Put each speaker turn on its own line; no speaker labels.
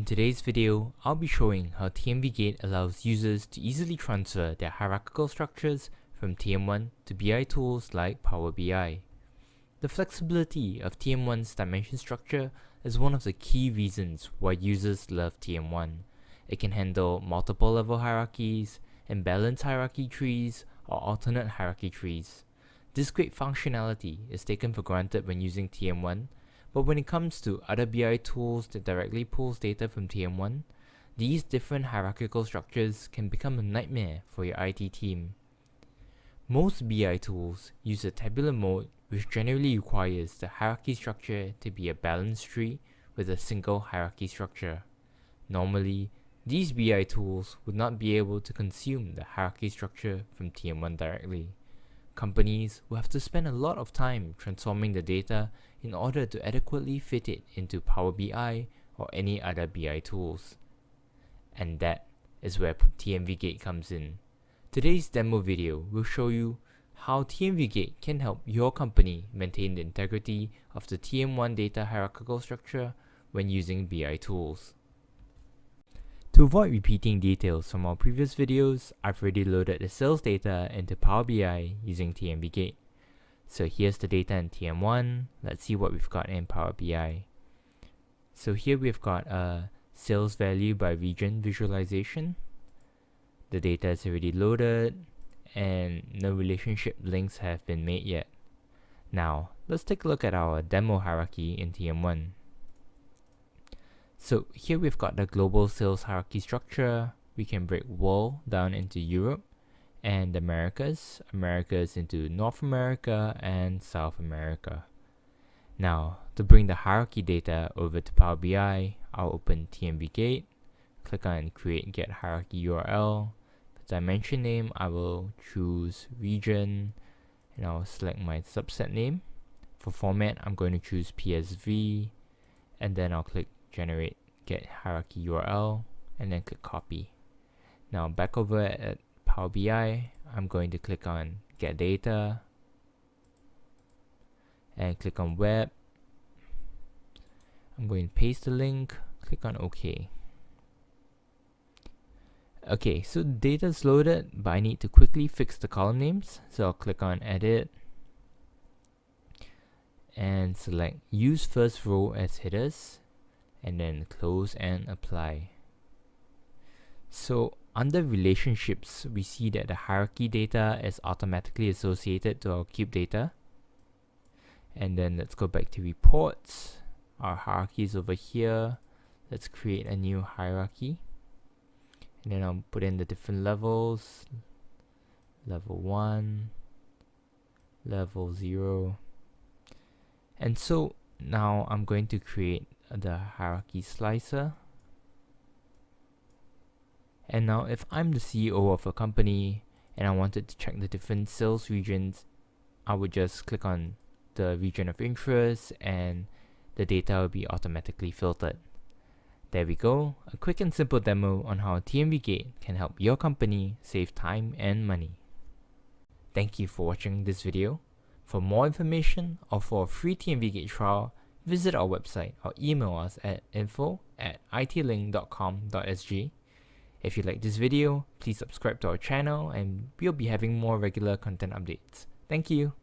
In today's video, I'll be showing how TMVGate allows users to easily transfer their hierarchical structures from TM1 to BI tools like PowerBI. The flexibility of TM1's dimension structure is one of the key reasons why users love TM1. It can handle multiple level hierarchies, imbalanced hierarchy trees, or alternate hierarchy trees. This great functionality is taken for granted when using TM1, but when it comes to other BI tools that directly pulls data from TM1, these different hierarchical structures can become a nightmare for your IT team. Most BI tools use a tabular mode, which generally requires the hierarchy structure to be a balanced tree with a single hierarchy structure. Normally, these BI tools would not be able to consume the hierarchy structure from TM1 directly. Companies will have to spend a lot of time transforming the data in order to adequately fit it into Power BI or any other BI tools. And that is where TMVGate comes in. Today's demo video will show you how TMVGate can help your company maintain the integrity of the TM1 data hierarchical structure when using BI tools. To avoid repeating details from our previous videos, I've already loaded the sales data into Power BI using TMVGate. So here's the data in TM1. Let's see what we've got in Power BI. So here we've got a sales value by region visualization. The data is already loaded and no relationship links have been made yet. Now, let's take a look at our demo hierarchy in TM1. So here we've got the global sales hierarchy structure. We can break world down into Europe and Americas into North America and South America. Now, to bring the hierarchy data over to Power BI, I'll open TMVGate, click on Create Get Hierarchy URL. For dimension name, I will choose region, and I'll select my subset name. For format, I'm going to choose PSV, and then I'll click Generate Get Hierarchy URL, and then click Copy. Now back over at Power BI, I'm going to click on Get Data, and click on Web. I'm going to paste the link, click on OK. Okay, so the data is loaded, but I need to quickly fix the column names, so I'll click on Edit, and select Use First Row as Headers, and then close and apply. So under relationships, we see that the hierarchy data is automatically associated to our cube data. And then let's go back to reports. Our hierarchy is over here. Let's create a new hierarchy. And then I'll put in the different levels. Level 1, level 0. And so now I'm going to create the hierarchy slicer. And now if I'm the CEO of a company and I wanted to check the different sales regions, I would just click on the region of interest and the data will be automatically filtered. There we go, a quick and simple demo on how TMVGate can help your company save time and money. Thank you for watching this video. For more information or for a free TMVGate trial, visit our website or email us at info@itlink.com.sg. If you like this video, please subscribe to our channel and we'll be having more regular content updates. Thank you.